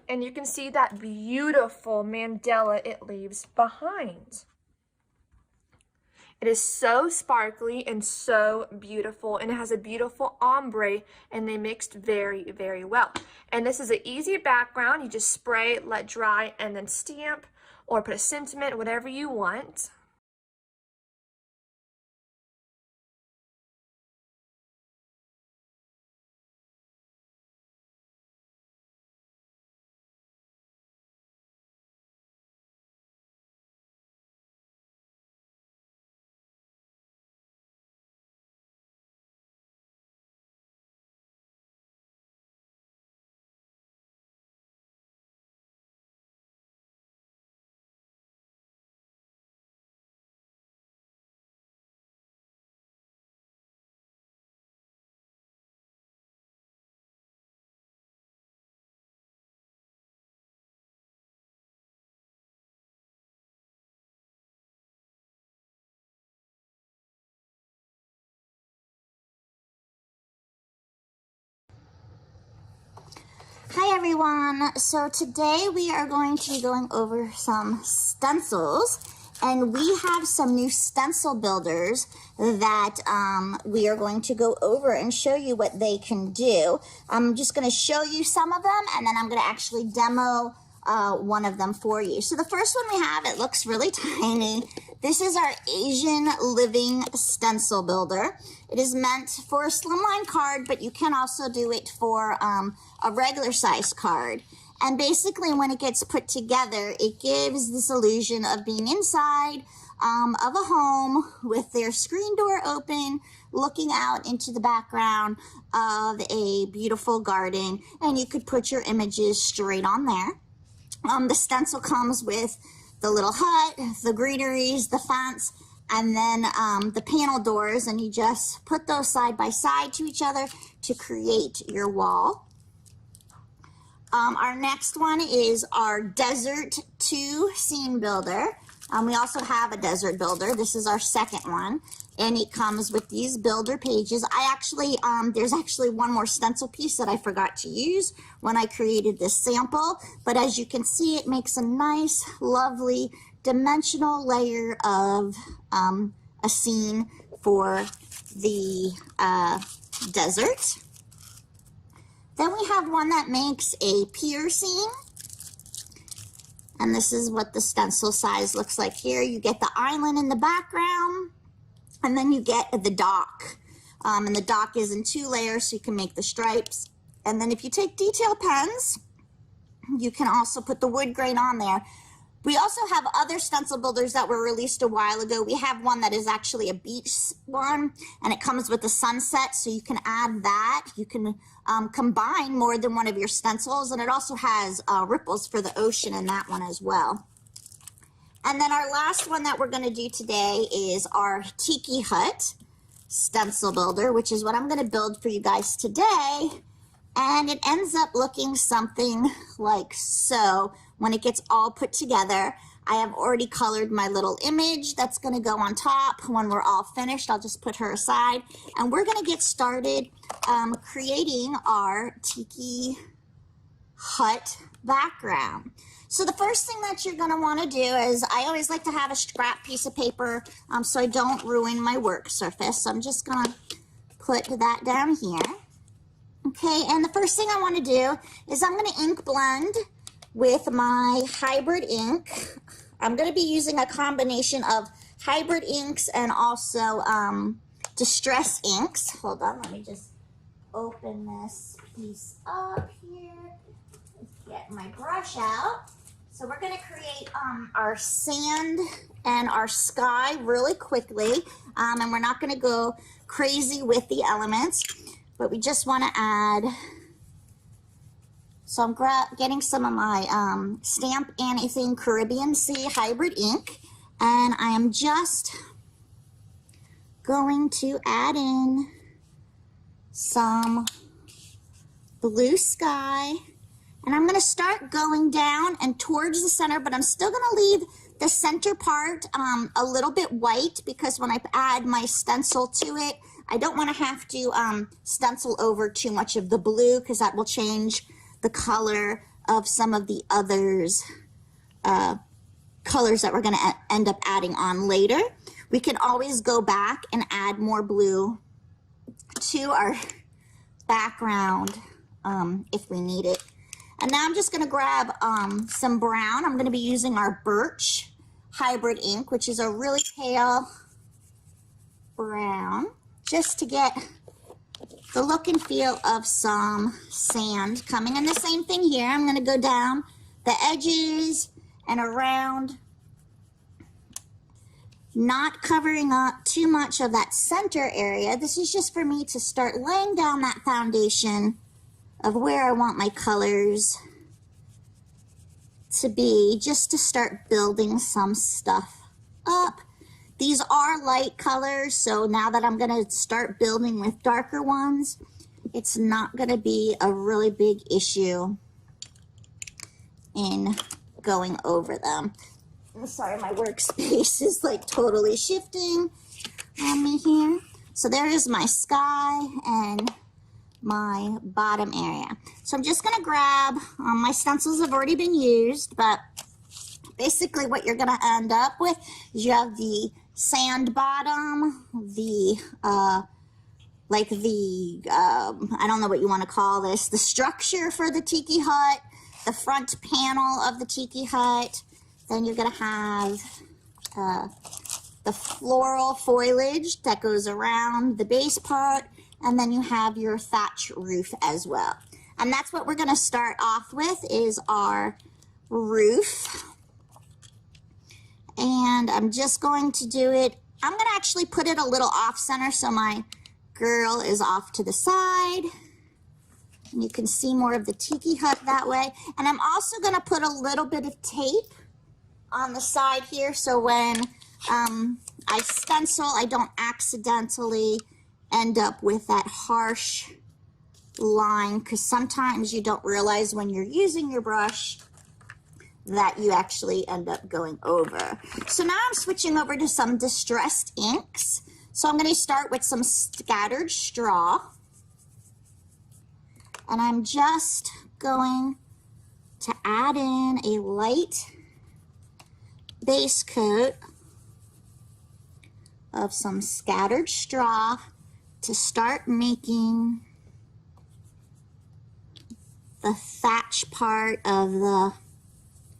And you can see that beautiful mandala it leaves behind. It is so sparkly and so beautiful, and it has a beautiful ombre, and they mixed very, very well. And this is an easy background. You just spray, let dry, and then stamp, or put a sentiment, whatever you want.
Hi everyone, so today we are going to be going over some stencils, and we have some new stencil builders that we are going to go over and show you what they can do. I'm just going to show you some of them, and then I'm going to actually demo one of them for you. So the first one we have, it looks really tiny. This is our Asian Living Stencil Builder. It is meant for a slimline card, but you can also do it for a regular size card. And basically when it gets put together, it gives this illusion of being inside of a home with their screen door open, looking out into the background of a beautiful garden, and you could put your images straight on there. The stencil comes with the little hut, the greeneries, the fence, and then the panel doors, and you just put those side by side to each other to create your wall. Our next one is our Desert 2 Scene Builder. We also have a Desert Builder. This is our second one, and it comes with these builder pages. There's actually one more stencil piece that I forgot to use when I created this sample, but as you can see, it makes a nice, lovely, dimensional layer of a scene for the desert. Then we have one that makes a pier scene. And this is what the stencil size looks like here. You get the island in the background, and then you get the dock. And the dock is in 2 layers, so you can make the stripes. And then if you take detail pens, you can also put the wood grain on there. We also have other stencil builders that were released a while ago. We have one that is actually a beach one, and it comes with a sunset, so you can add that. You can combine more than one of your stencils, and it also has ripples for the ocean in that one as well. And then our last one that we're going to do today is our Tiki Hut stencil builder, which is what I'm going to build for you guys today. And it ends up looking something like so when it gets all put together. I have already colored my little image that's going to go on top. When we're all finished, I'll just put her aside. And we're going to get started creating our Tiki Hut background. So the first thing that you're going to want to do is, I always like to have a scrap piece of paper so I don't ruin my work surface. So I'm just going to put that down here. Okay, and the first thing I want to do is I'm going to ink blend with my hybrid ink. I'm going to be using a combination of hybrid inks and also distress inks. Hold on, let me just open this piece up here. Let's get my brush out. So we're going to create our sand and our sky really quickly, and we're not going to go crazy with the elements, but we just want to add. So I'm getting some of my Stamp Anything Caribbean Sea hybrid ink, and I am just going to add in some blue sky. And I'm going to start going down and towards the center, but I'm still going to leave the center part a little bit white, because when I add my stencil to it, I don't want to have to stencil over too much of the blue because that will change the color of some of the others colors that we're going to end up adding on later. We can always go back and add more blue to our background if we need it. And now I'm just going to grab some brown. I'm going to be using our Birch Hybrid Ink, which is a really pale brown, just to get the look and feel of some sand coming. And the same thing here. I'm going to go down the edges and around, not covering up too much of that center area. This is just for me to start laying down that foundation of where I want my colors to be, just to start building some stuff up. These are light colors, so now that I'm going to start building with darker ones, it's not going to be a really big issue in going over them. I'm sorry, my workspace is like totally shifting on me here. So there is my sky and my bottom area. So I'm just going to grab, my stencils have already been used, but basically what you're going to end up with is you have the sand bottom, the I don't know what you want to call this, the structure for the Tiki Hut, the front panel of the Tiki Hut. Then you're going to have the floral foliage that goes around the base part, and then you have your thatch roof as well. And that's what we're going to start off with, is our roof. And I'm just going to do it, I'm going to actually put it a little off center so my girl is off to the side. And you can see more of the Tiki Hut that way. And I'm also going to put a little bit of tape on the side here, so when I stencil, I don't accidentally end up with that harsh line, because sometimes you don't realize when you're using your brush that you actually end up going over. So now I'm switching over to some distressed inks. So I'm going to start with some scattered straw, and I'm just going to add in a light base coat of some scattered straw to start making the thatch part of the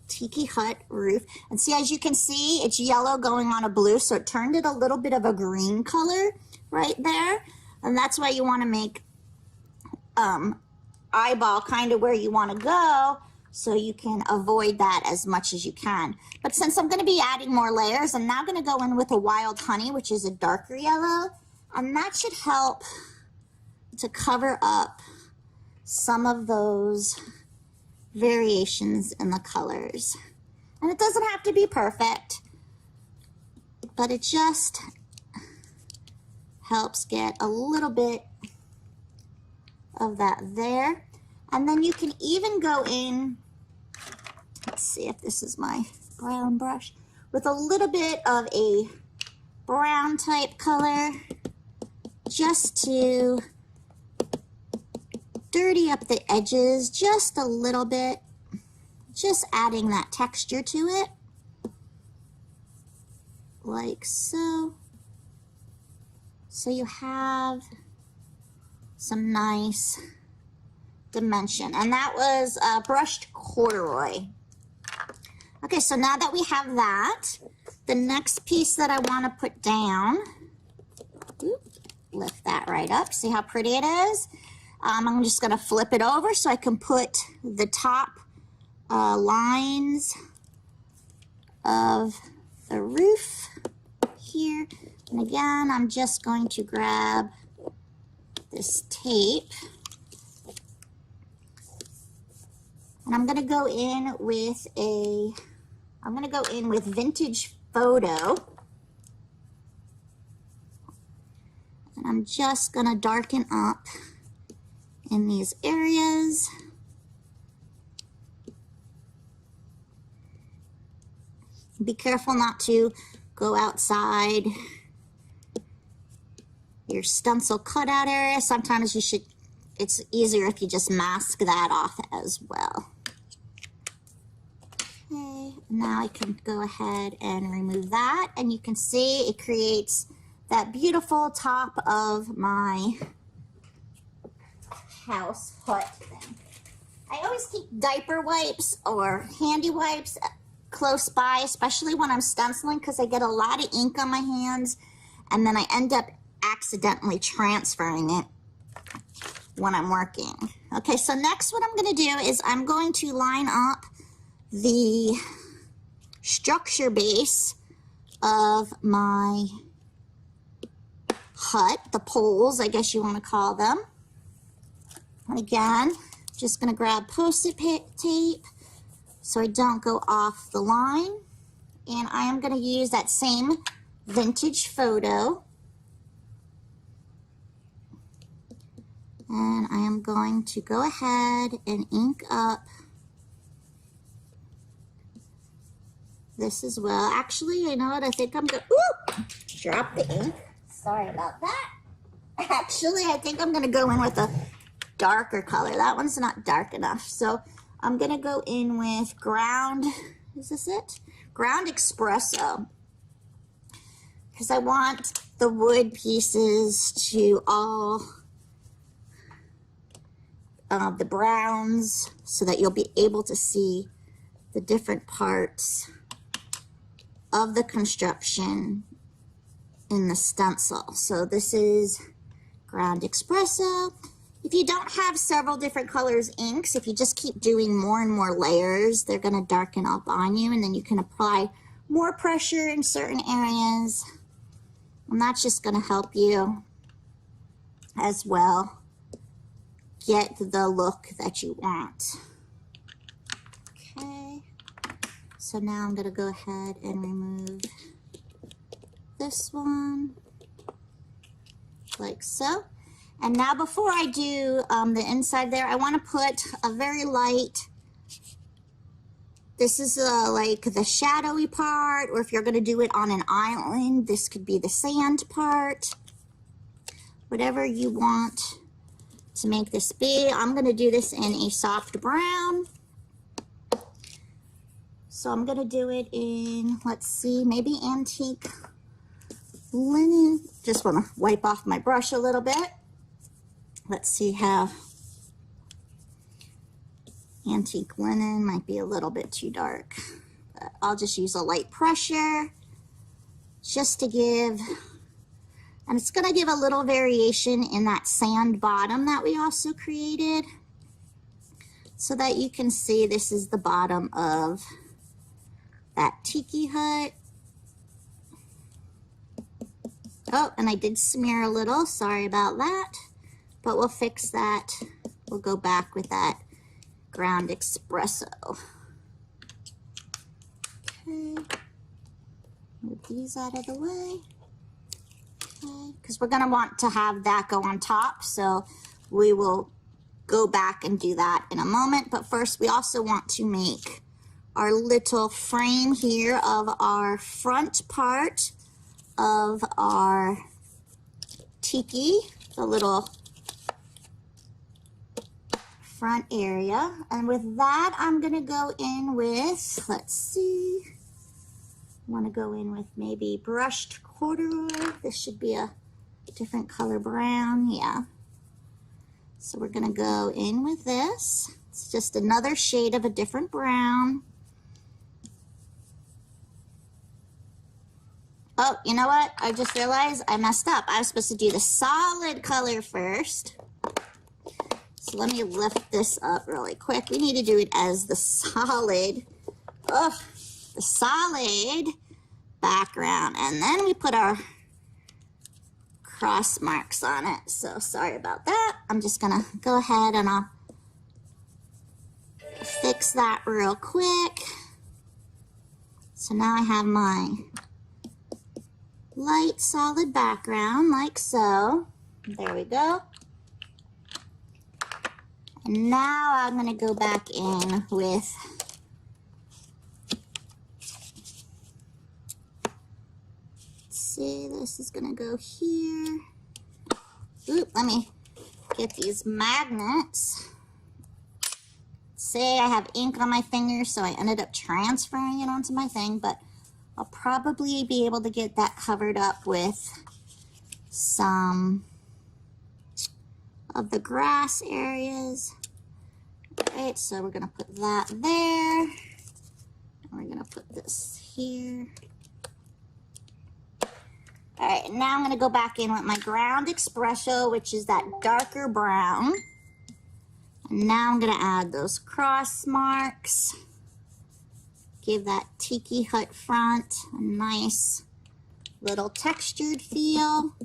Tiki Hut roof. And see, as you can see, it's yellow going on a blue, so it turned it a little bit of a green color right there. And that's why you want to make eyeball kind of where you want to go, so you can avoid that as much as you can. But since I'm going to be adding more layers, I'm now going to go in with a Wild Honey, which is a darker yellow, and that should help to cover up some of those variations in the colors. And it doesn't have to be perfect, but it just helps get a little bit of that there. And then you can even go in, let's see if this is my brown brush, with a little bit of a brown type color, just to dirty up the edges just a little bit, just adding that texture to it, like so. So you have some nice dimension. And that was brushed corduroy. Okay, so now that we have that, the next piece that I want to put down, lift that right up, see how pretty it is? I'm just going to flip it over so I can put the top lines of the roof here. And again, I'm just going to grab this tape, and I'm going to go in with Vintage Photo, and I'm just going to darken up in these areas. Be careful not to go outside your stencil cutout area. Sometimes it's easier if you just mask that off as well. Okay, now I can go ahead and remove that, and you can see it creates that beautiful top of my house hut thing. I always keep diaper wipes or handy wipes close by, especially when I'm stenciling, because I get a lot of ink on my hands and then I end up accidentally transferring it when I'm working. Okay, so next what I'm going to do is I'm going to line up the structure base of my hut, the poles, I guess you want to call them. And again, just going to grab Post-it tape so I don't go off the line. And I am going to use that same vintage photo. And I am going to go ahead and ink up this as well. Actually, you know what? I think I'm going to drop the ink. Sorry about that. Actually, I think I'm going to go in with a darker color. That one's not dark enough. So I'm going to go in with Ground, is this it? Ground Espresso. Because I want the wood pieces to all the browns so that you'll be able to see the different parts of the construction in the stencil. So this is Ground Espresso. If you don't have several different colors inks, if you just keep doing more and more layers, they're going to darken up on you, and then you can apply more pressure in certain areas. And that's just going to help you as well get the look that you want. Okay, so now I'm going to go ahead and remove this one like so. And now before I do the inside there, I want to put a very light, this is like the shadowy part, or if you're going to do it on an island, this could be the sand part. Whatever you want to make this be. I'm going to do this in a soft brown. So I'm going to do it in, let's see, maybe antique linen. Just want to wipe off my brush a little bit. Let's see how antique linen might be a little bit too dark. But I'll just use a light pressure just to give, and it's going to give a little variation in that sand bottom that we also created, so that you can see this is the bottom of that tiki hut. Oh, and I did smear a little, sorry about that. But we'll fix that. We'll go back with that Ground Espresso. Okay. Move these out of the way. Okay. Because we're going to want to have that go on top. So we will go back and do that in a moment. But first, we also want to make our little frame here of our front part of our tiki, the little front area. And with that, I'm going to go in with, let's see, I want to go in with maybe brushed corduroy. This should be a different color brown. Yeah. So we're going to go in with this. It's just another shade of a different brown. Oh, you know what? I just realized I messed up. I was supposed to do the solid color first. So let me lift this up really quick. We need to do it as the solid, the solid background. And then we put our cross marks on it. So sorry about that. I'm just gonna go ahead and I'll fix that real quick. So now I have my light solid background like so. There we go. And now I'm going to go back in with let's see, this is going to go here. Oop, let me get these magnets. Say I have ink on my finger, so I ended up transferring it onto my thing, but I'll probably be able to get that covered up with some of the grass areas. Right, so we're gonna put that there. And we're gonna put this here. All right, now I'm gonna go back in with my ground espresso, which is that darker brown. And now I'm gonna add those cross marks. Give that Tiki Hut front a nice little textured feel.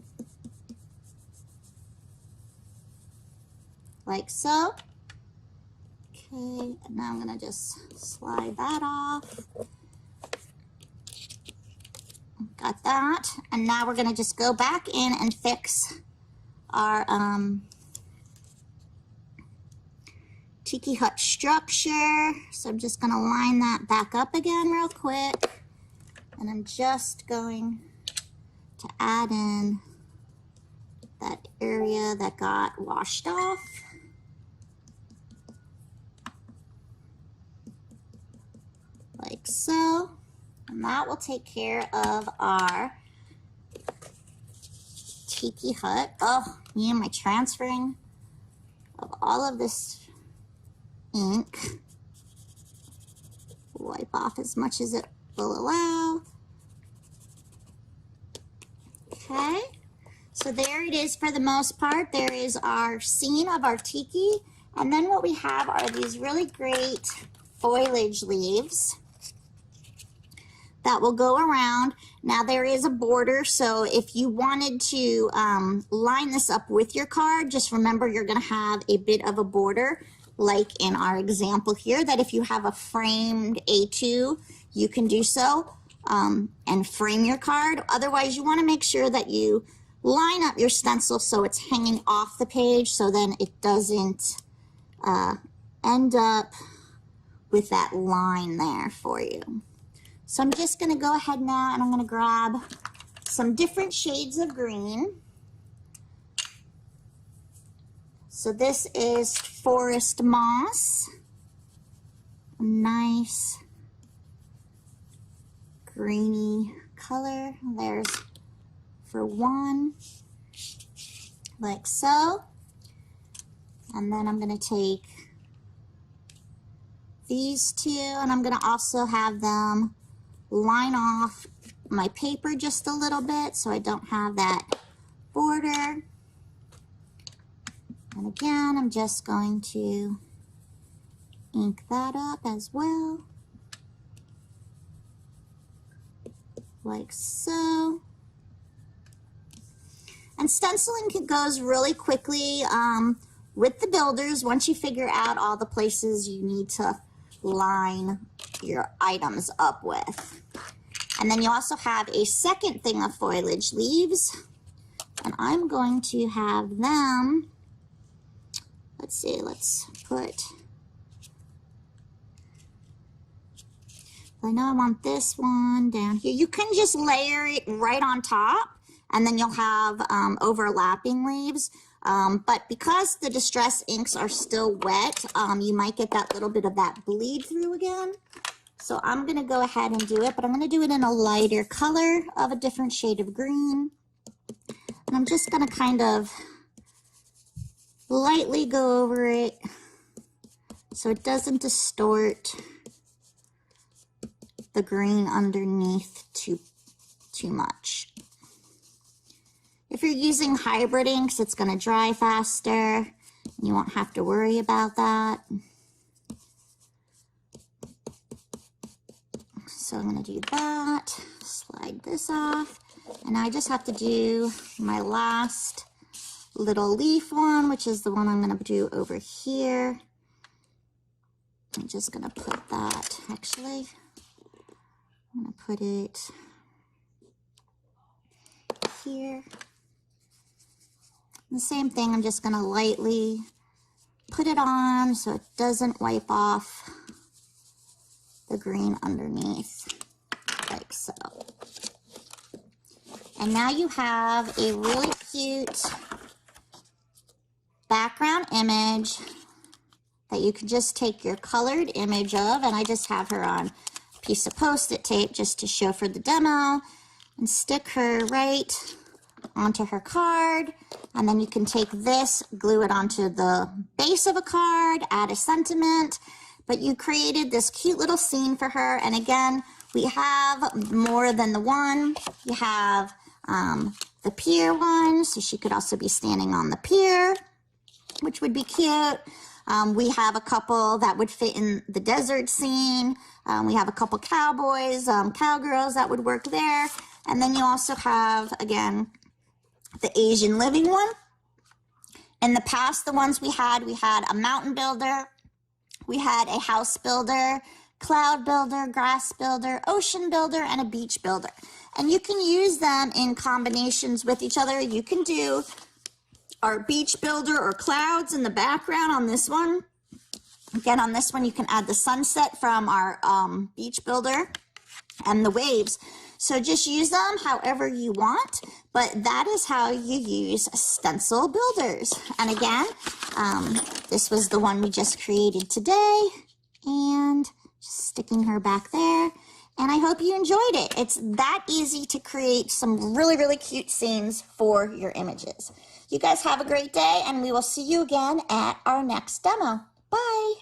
Like so. Okay, and now I'm gonna just slide that off. Got that. And now we're gonna just go back in and fix our Tiki Hut structure. So I'm just gonna line that back up again real quick. And I'm just going to add in that area that got washed off. Like so. And that will take care of our Tiki Hut. Oh, me and my transferring of all of this ink. Wipe off as much as it will allow. Okay, so there it is for the most part. There is our scene of our tiki. And then what we have are these really great foliage leaves that will go around. Now there is a border, so if you wanted to line this up with your card, just remember you're gonna have a bit of a border, like in our example here, that if you have a framed A2, you can do so and frame your card. Otherwise, you wanna make sure that you line up your stencil so it's hanging off the page, so then it doesn't end up with that line there for you. So I'm just gonna go ahead now and I'm gonna grab some different shades of green. So this is Forest Moss, a nice greeny color. There's for one, like so. And then I'm gonna take these two and I'm gonna also have them line off my paper just a little bit so I don't have that border. And again, I'm just going to ink that up as well, like so. And stenciling goes really quickly with the builders once you figure out all the places you need to line your items up with. And then you also have a second thing of foliage leaves, and I'm going to have them, let's see, let's put, I know I want this one down here. You can just layer it right on top and then you'll have overlapping leaves. But because the distress inks are still wet, you might get that little bit of that bleed through again. So I'm gonna go ahead and do it, but I'm gonna do it in a lighter color of a different shade of green. And I'm just gonna kind of lightly go over it so it doesn't distort the green underneath too much. If you're using hybrid inks, it's going to dry faster. You won't have to worry about that. So I'm going to do that, slide this off, and I just have to do my last little leaf one, which is the one I'm going to do over here. I'm just going to put that, actually, I'm going to put it here. The same thing, I'm just going to lightly put it on so it doesn't wipe off the green underneath, like so. And now you have a really cute background image that you can just take your colored image of, and I just have her on a piece of Post-it tape just to show for the demo, and stick her right onto her card. And then you can take this, glue it onto the base of a card, add a sentiment. But you created this cute little scene for her. And again, we have more than the one. You have the pier one, so she could also be standing on the pier, which would be cute. We have a couple that would fit in the desert scene. We have a couple cowboys, cowgirls that would work there. And then you also have, again, the Asian living one. In the past, the ones we had a mountain builder, we had a house builder, cloud builder, grass builder, ocean builder, and a beach builder. And you can use them in combinations with each other. You can do our beach builder or clouds in the background on this one. Again, on this one, you can add the sunset from our beach builder and the waves. So just use them however you want, but that is how you use stencil builders. And again, this was the one we just created today, and just sticking her back there. And I hope you enjoyed it. It's that easy to create some really, really cute scenes for your images. You guys have a great day, and we will see you again at our next demo. Bye.